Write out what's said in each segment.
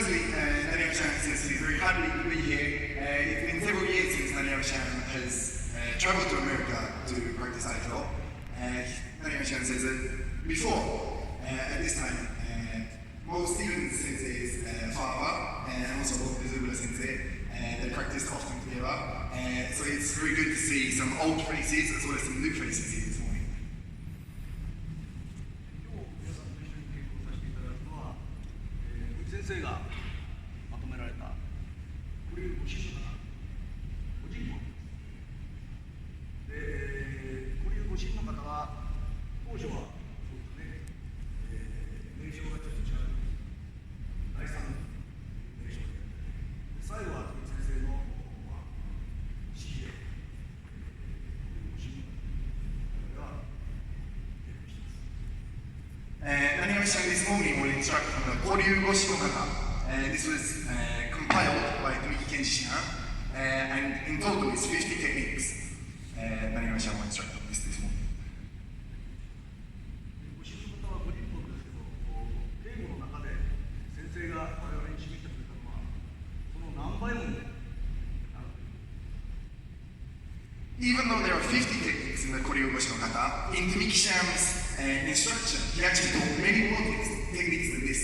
Firstly, Nariam-san says he's very happy to be here. It's been several years since Nariam-san has traveled to America to practice Aikido. Nariam-san says that before, at this time, both Steven Sensei's father and also Izabura Sensei, they practiced often together. So it's very good to see some old faces as well as some new faces here this morning. 先生がまとめられたこれご師匠かなご人口で、これご神の方は当初はそうですね、名称がちょっと違う第三名称で、最後は先生の指示でご神の方が結婚しています。Nariam-san this morning will instruct from the Koryu Goshi no Kata. This was compiled by Tomiki Kenji-shihan, and in total it's 50 techniques. Nariam-san will instruct on this morning. ご神の方はご立法ですけど、稽古の中で先生が我々に示してくれたのは、その何倍もEven though there are 50 techniques in the Koryu Goshi no Kata, in Tomiki-shan's instruction, he actually taught many more techniques than this.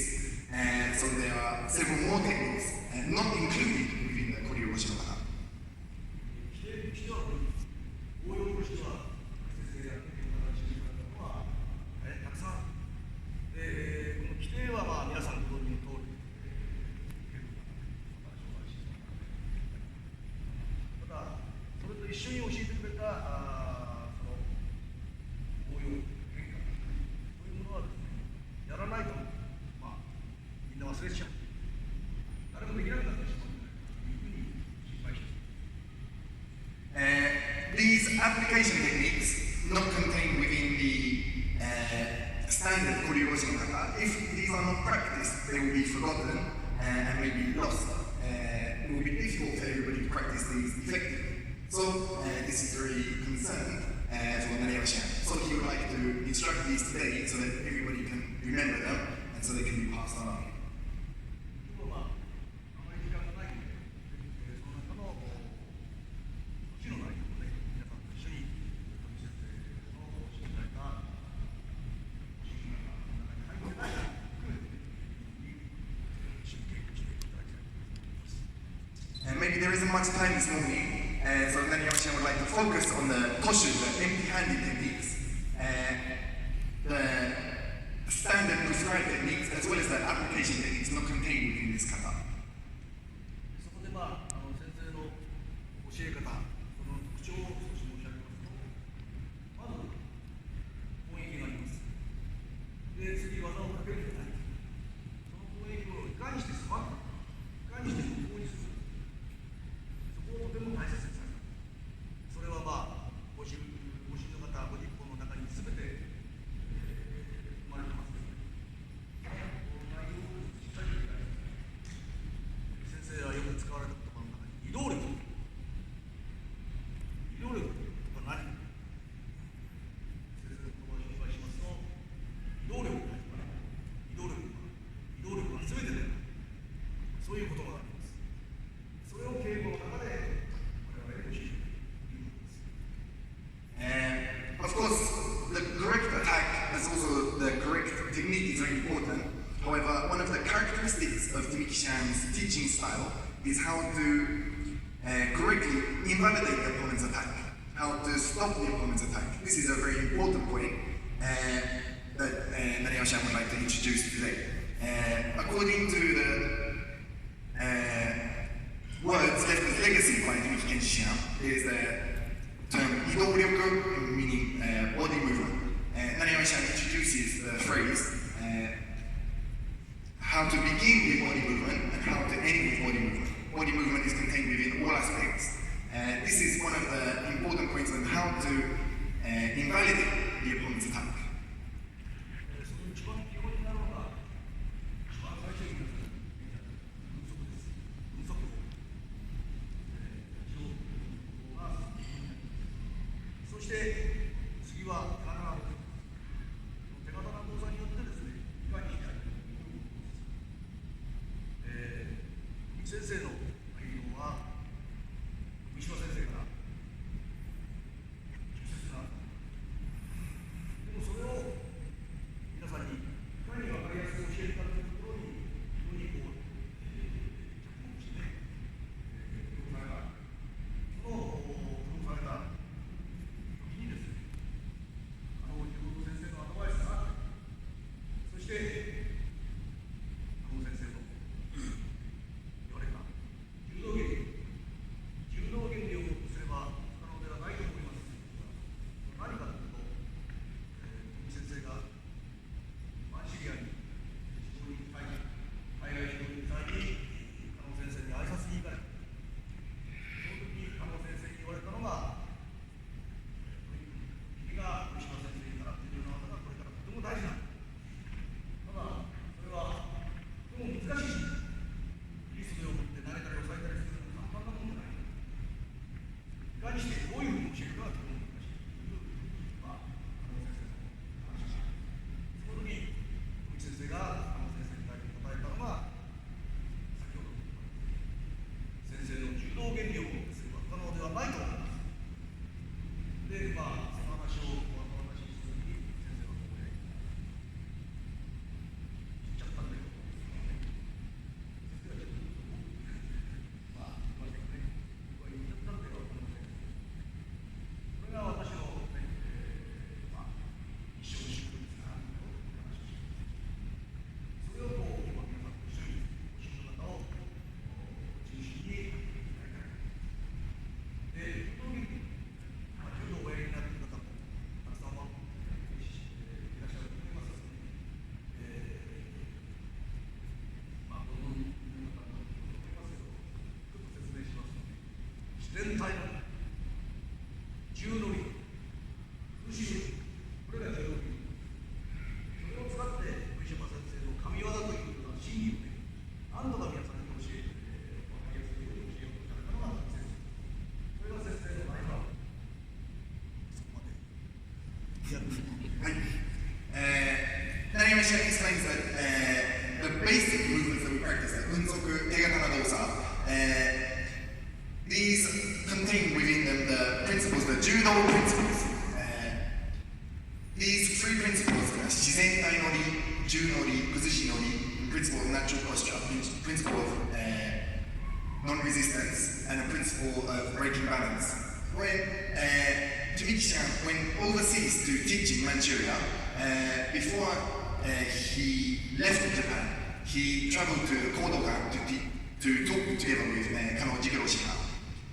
So there are several more techniques not included within the Koryu Goshi no Kata. 規定としては、応用としては、先生が稽古の中で示してくれたのは、たくさん。で、この規定は皆さんご存知の通り、稽古の中で紹介していただいた。ただ、それと一緒に教えてくれたその応用変化というものはですね、やらないと、みんな忘れちゃう。誰もできなくなってしまうというふうに心配しています。These application techniques not contained within the standard Koryu Goshi no Kata, if these are not practiced, they will be forgotten and maybe lost. It will be difficult for everybody to practice these effectively. So this is very concerned for Nariam-san. So he would like to instruct these today so that everybody can remember them and so they can be passed on. 今日はあまり時間がないので、その中の土地の内容をね、皆さんと一緒に先生の教えられた資金が中に入ってない含めて一緒に稽古していただきたいと思います。And maybe there isn't much time this morning. So Nariam-san would like to focus on the koshu, the empty-handed techniques, the standard prescribed techniques, as well as the application techniques not contained within this kata. そこで先生の教え方、その特徴を少し申し上げますと、まず攻撃があります。で、次技をかけるじゃない。その攻撃をいかにしてさばくか、いかにして無効にするか、そこをとても大切にされた。それはご神の方、ご立法の中に全て生まれてますけど、この内容をしっかり理解して、先生がよく使われた言葉の中に、移動力。移動力は何？先生の言葉を紹介しますと、移動力が全てである。そういうことがあります。それを稽古の中で我々に教えている。Of course, the correct attack as also the correct technique is very important. However, one of the characteristics of Tomiki-shan's teaching style is how to correctly invalidate the opponent's attack, how to stop the opponent's attack. This is a very important point that Nariam-san would like to introduce today. According to the words left as legacy by Tomiki Kenji-shihan, there is the term idoryoku, meaning body movement. Nariam-san introduces the phrase how to begin with body movement and how to end with body movement. Body movement is contained within all aspects. This is one of the important points on how to invalidate the opponent's attack. その一番基本になるのが、一番最初に分速です。分速法。そして次は手刀の手刀の動作によってですね、いかにして相手を全体の重乗り、後ろ、これが重乗り。それを使って、藤島先生の神業というような真理をね、何度か皆さんに教えて、分かりやすいように教えようとされたのが先生。それが先生の前は、そこまでやる。はい。Animation explains that the basic movements that we practice, like unzoku, tegatana dosa, these contain within them the principles, the judo principles. These three principles, shizentai nori, ju nori, kuzushi nori, principle of natural posture, principle of non-resistance, and a principle of breaking balance. When Tomiki-chan went overseas to teach in Manchuria, before he left Japan, he traveled to Kodokan to talk together with Kano Jigoro Shihan.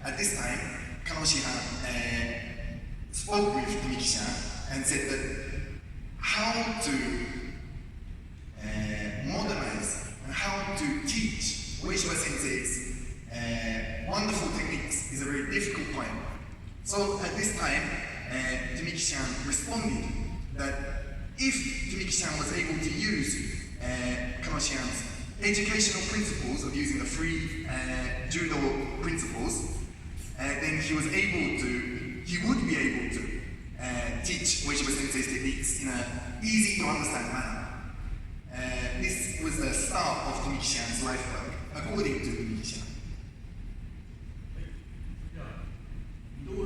At this time, Kano Shihan spoke with Tomiki-chan and said that how to modernize and how to teach Ueshiba Sensei's wonderful techniques is a very difficult point. So at this time, Tomiki-chan responded that if Tomiki-chan was able to use Kano-shihan's educational principles of using the three judo principles, then he would be able to teach Ueshiba Sensei's techniques in an easy to understand manner. This was the start of Tomiki-chan's life work, according to Tomiki-chan. こ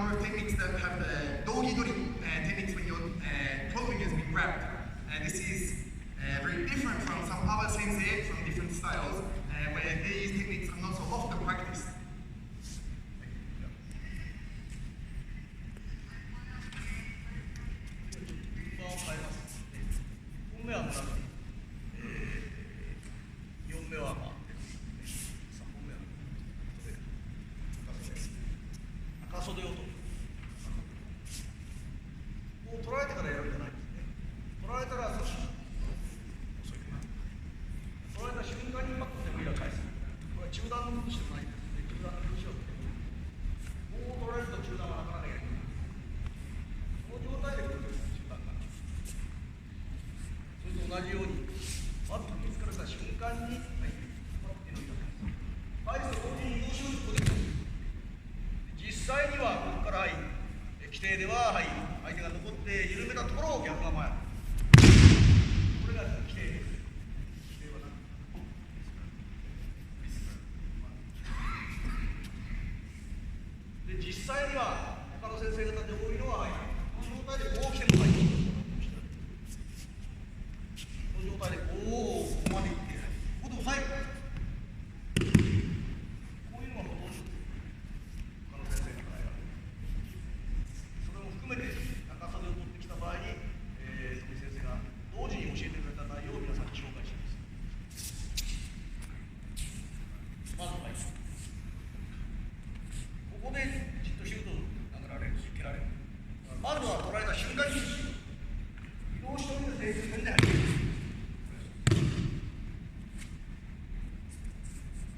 number of techniques that have the dogi-dori techniques when your clothing has been wrapped. This is very different from some other sensei from different styles, where these techniques are not so often practiced. 本目は紫、4目は3本目は赤袖を取る。もう取られてからやるんじゃないんですね。取られたら少し遅いかな。取られた瞬間にパッと手のひら返す。これは中段の崩してもないんですね。中段の崩しをもう取られると中段はなかなかやりにくい。この状態で来るんです。同じように、まず見つかれた瞬間に、はい、そこに移動しようとここで実際には、ここから、はい、規定では、はい、相手が残って緩めたところを逆側回る。これが規定です。規定は何で、実際には、他の先生方で多いのは、はい、この状態でこう来てもらいます。状態でここまでいって、ここで押さえる。こういうのがほとんど他の先生の場合は。それも含めて中袖を取ってきた場合に、富先生が同時に教えてくれた内容を皆さんに紹介します。まず、はい、ここでじっとしてると殴られるし、蹴られる。まずは取られた瞬間に移動しておいて成功するんである。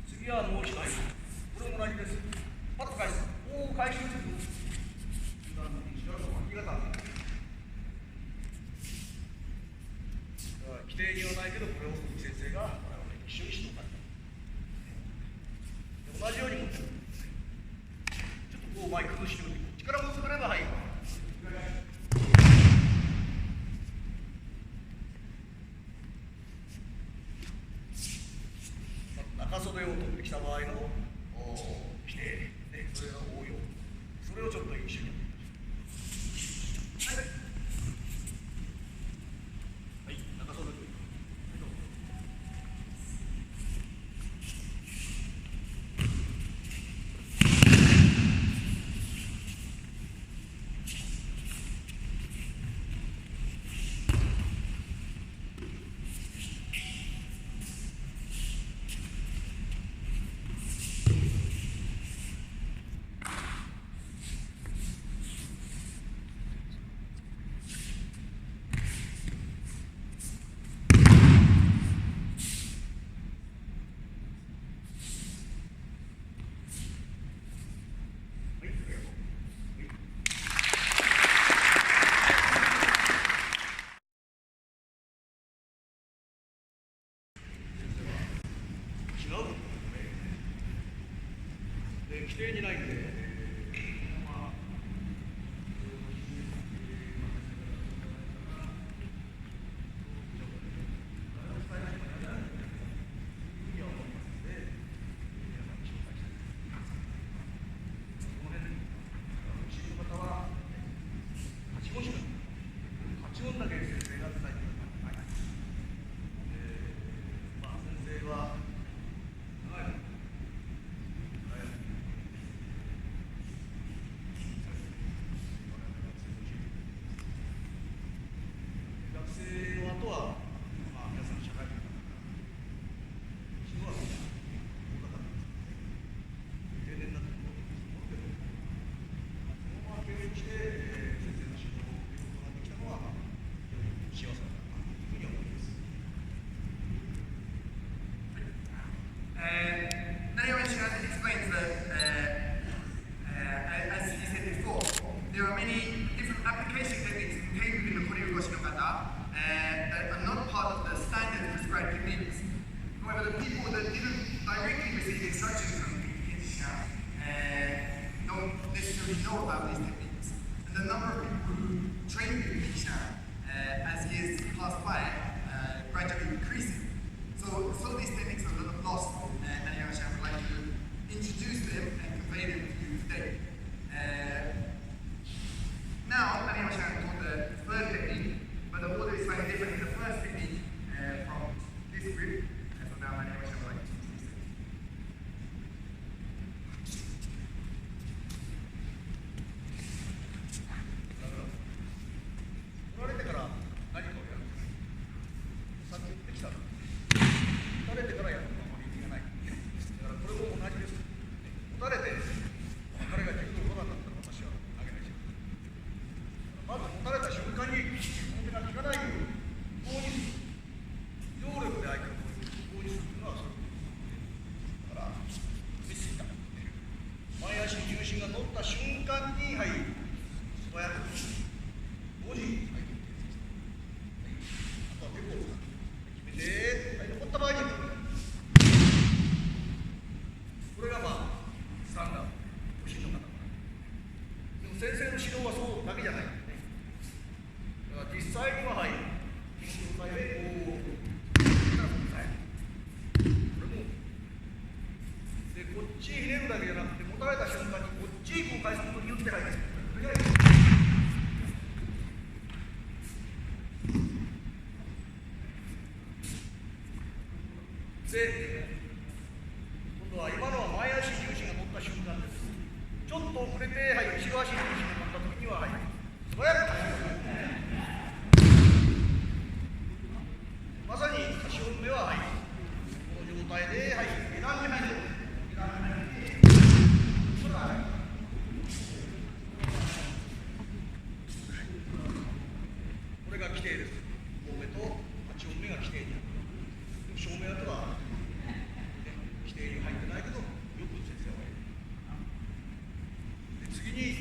次はもう一回、これも同じです。パッと返す。おお、返しです。規定にはないけど、これを先生が一緒にしておかれた。同じように持ってる。ちょっとこう前崩しておいて、力も作れば、はい。中袖を取ってきた場合の規定で、それが応用。それをちょっと一緒にやってみましょう。はい。はい、中袖。規定にないんで、8問だけ先生が伝えています。先生はexplains that, as he said before, there are many different application techniques contained within the Koryu-Goshi no Kata that are not part of the standard prescribed techniques. However, the people that didn't directly receive instructions from Kenshin don't necessarily know about these techniques. And the number of people who train with Kenshin as years pass by gradually increasing. So these techniques are a little lost, and Yamashita would like to introduce them and convey them to you today. が乗った瞬間に、はい、素早く5時、はい、あとは結構決めて、はい、残った場合にこれがまあスタンダードお尻の方でも先生の指導はそうだけじゃない、ね、だから実際にははい緊急会でこうこっちひねるだけじゃなくて、持たれた瞬間にこっちに返すことによって入る。で、今度は今のは前足重心が乗った瞬間です。ちょっと遅れて、はい、後ろ足重心が乗ったときには、はい、素早く返す。まさに足音目は、はい、この状態で、はい、下段に入る。これが規定です。5目と8音目が規定になる。照明だとは、規定に入ってないけど、よく先生は言う。で次に、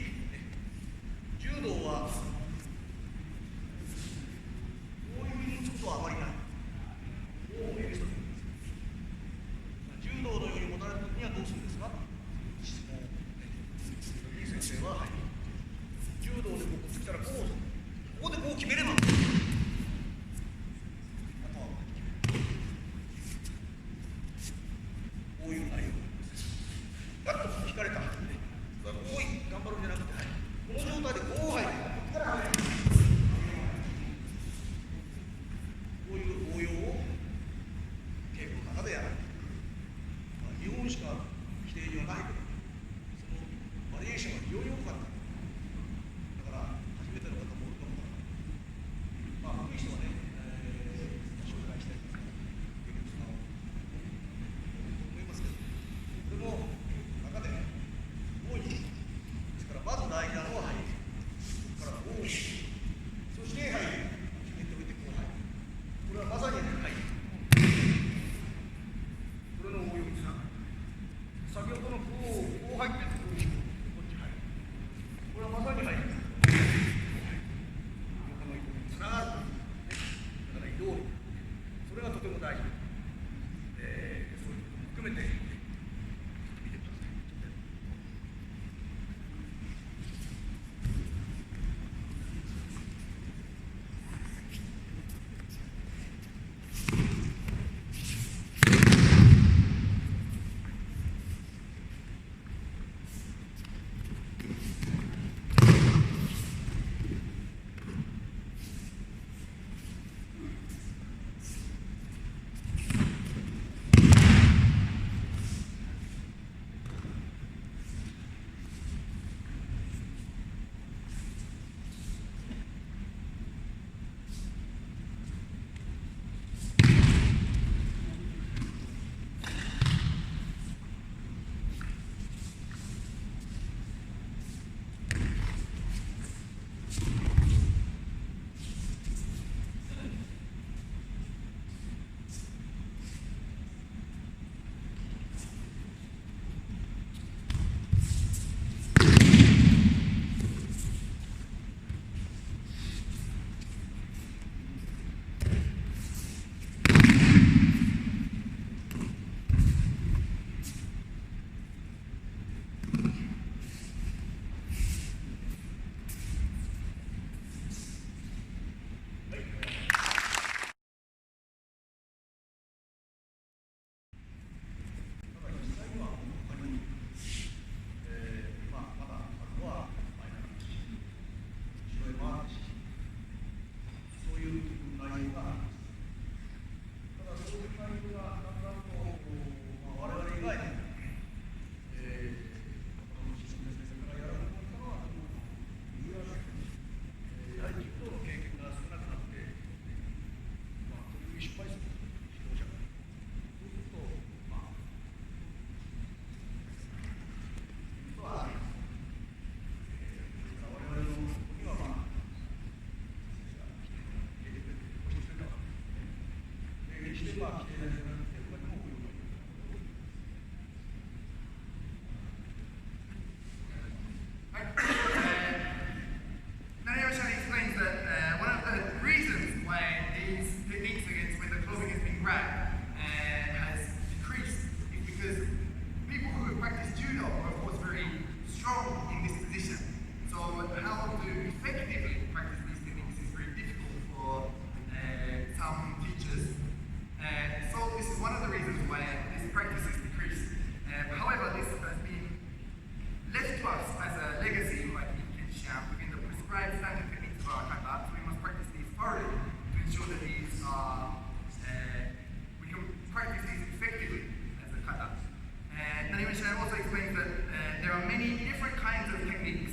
many different kinds of techniques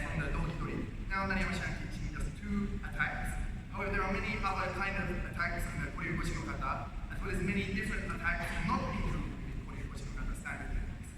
from the Doki-Dori. Now, Nariyama-san teaching just 2 attacks. However, there are many other kind of attacks in the Koryu-Koshi no Kata, as well as many different attacks not included in the Koryu-Koshi no Kata standard techniques.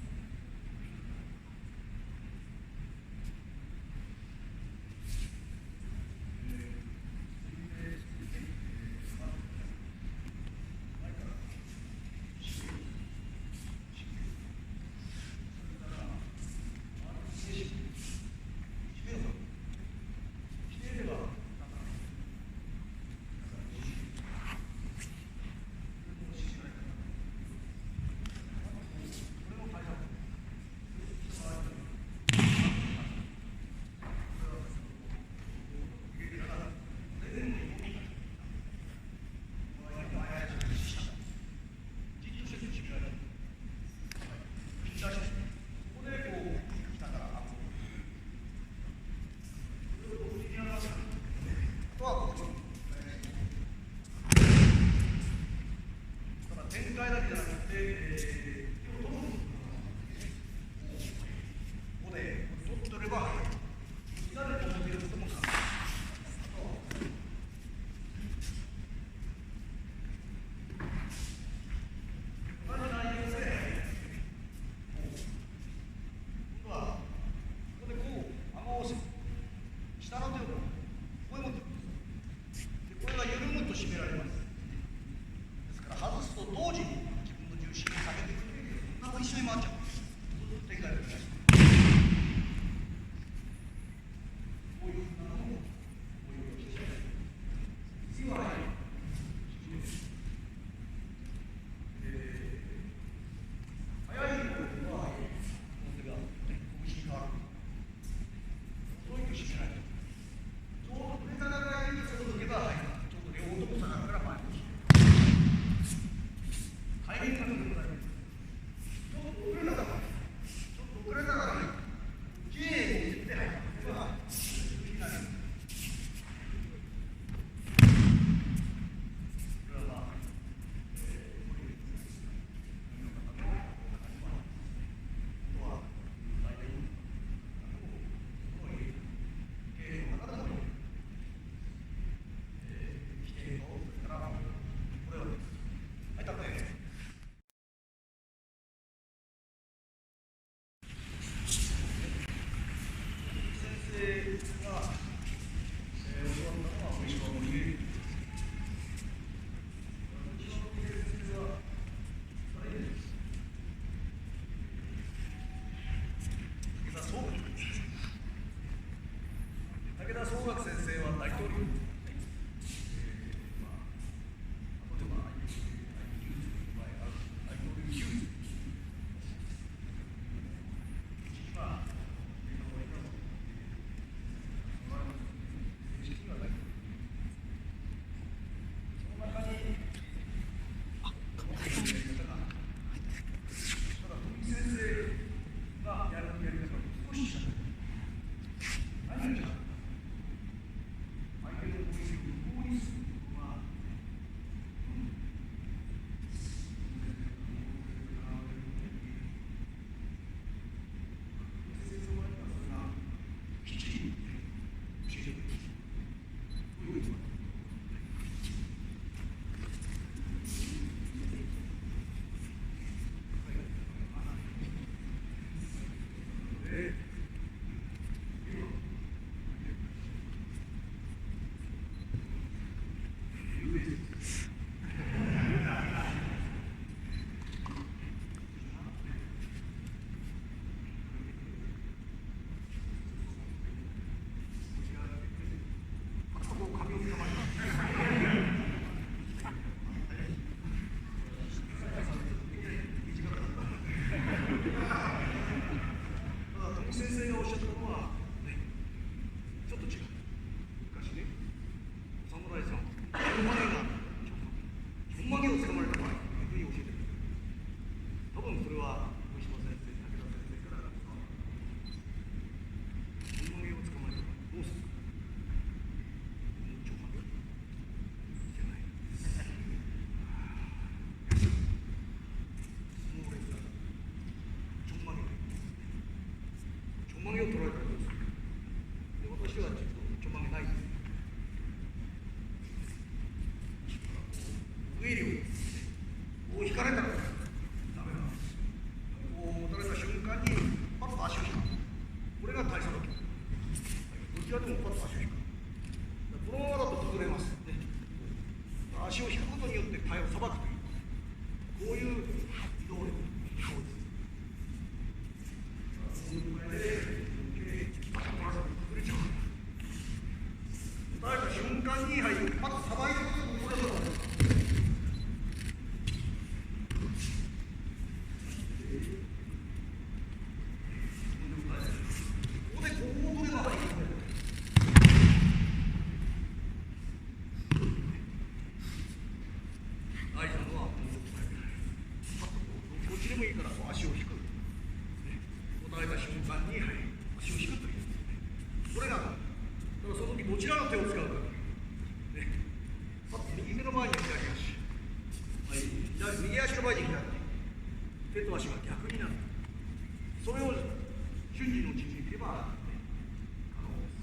してはちょっとちょまげないです。ウエリを引かれたらダメなんです。こう持たれた瞬間にパッと足を引く。これが体操だと。どちらでもパッと足を引く。このままだと崩れます。足を引くことによって体をさばくという、こういう移動力。打たれた瞬間に、はい、まずさばいてこれだと。足を引く、打たれた瞬間に、はい、足を引くという、これが、だからその時どちらの手を使うか、ね、右手の場合に左足、はい、右足の場合に左手、手と足が逆になる、それを瞬時のうちにできれば、可能です。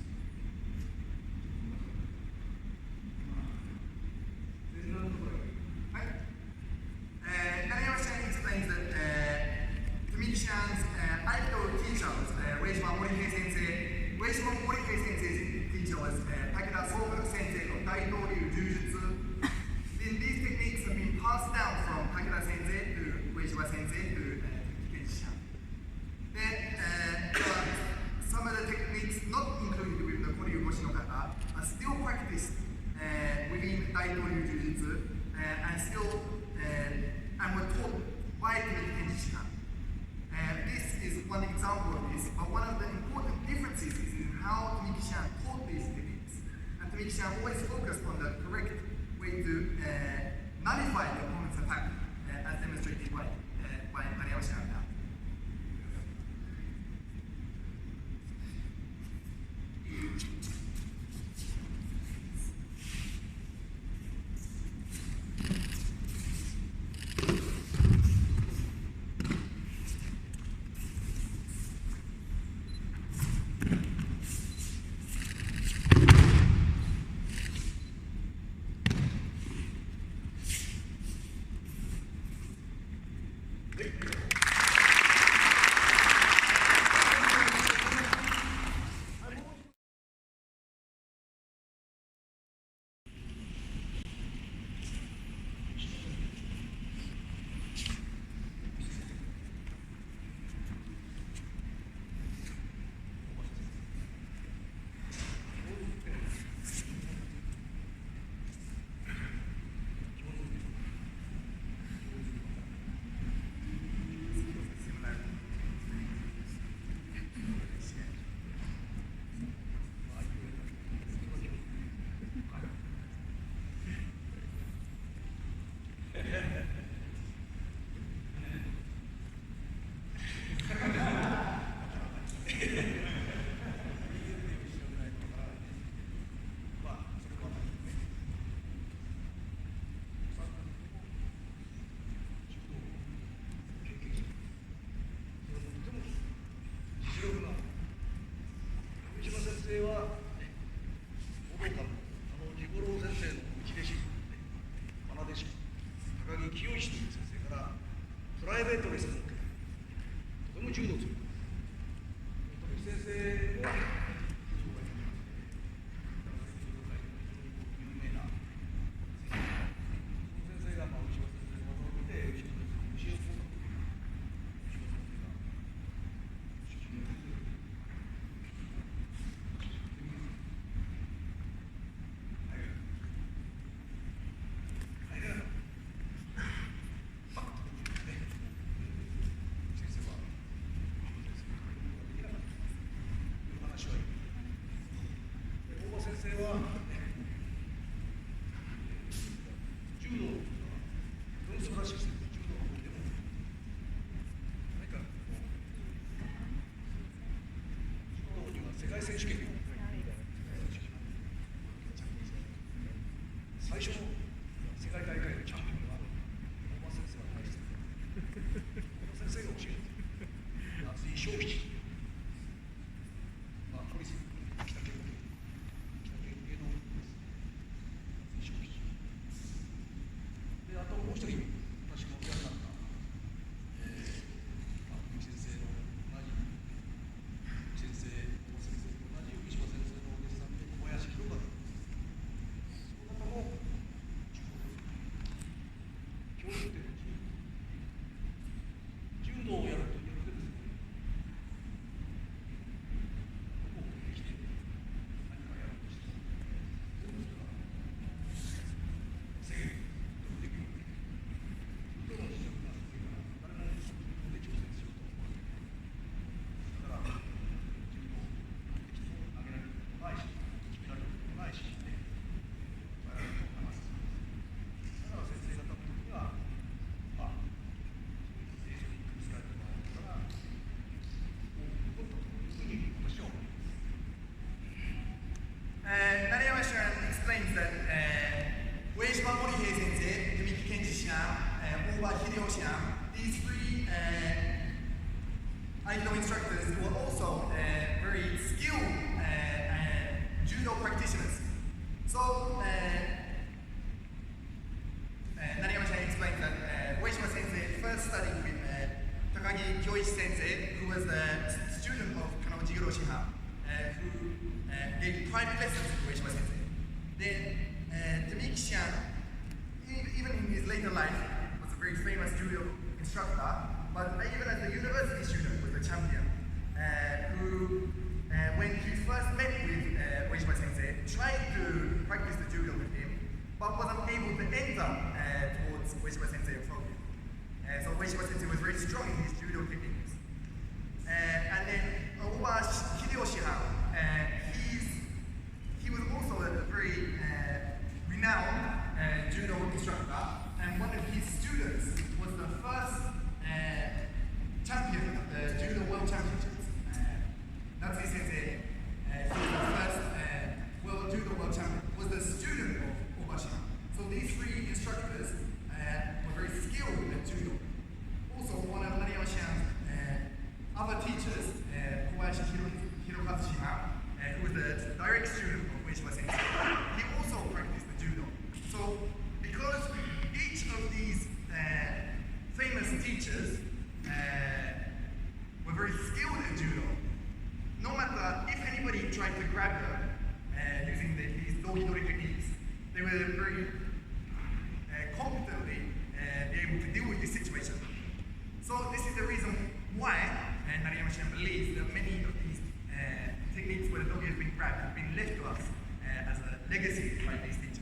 上島森圭先生 teacher was Takeda Sobu sensei of Daitoryu Jujutsu. Then these techniques have been passed down from Takeda sensei to Ueshiba sensei to Kenshin. Then some of the techniques not included with the Koryu Goshi no Kata are still practiced within Daitoryu Jujutsu and still and were taught by Kenshin. This is one example of this, but one of the important differences is in how Tomiki-shan taught these techniques. And Tomiki-shan always focused on the correct way to nullify the opponent's attack, as demonstrated by Maruyama-san. 生は武道館地五郎先生の内弟子、愛弟子、高木清石という先生からプライベートレッスンを受けて、とても柔道をする。高木先生も有名な先生が牛尾先生の技を見て、牛尾先生が話は but wasn't able to enter towards Ueshiba Sensei of Tokyo. So Ueshiba Sensei was very strong in his judo techniques. And then over Hideyoshi Hao, he was also a very renowned judo instructor, and one of his students was the first champion of the Judo World Championships. Natsui Sensei, he was the first Judo World Champion, was the student of Obashima. So these three instructors were very skilled at judo. Also, one of Nariyama Shihan's other teachers, Kobayashi Hirokatsushima, who was the direct student of Ueshiba Sensei, he also practiced the judo. So, because each of these famous teachers were very skilled at judo, no matter if anybody tried to grab them using these dogi-dori techniques, they were very competently be able to deal with this situation. So this is the reason why Nariyama Shihan believes that many of these techniques where the dogi has been grabbed have been left to us as a legacy by these teachers.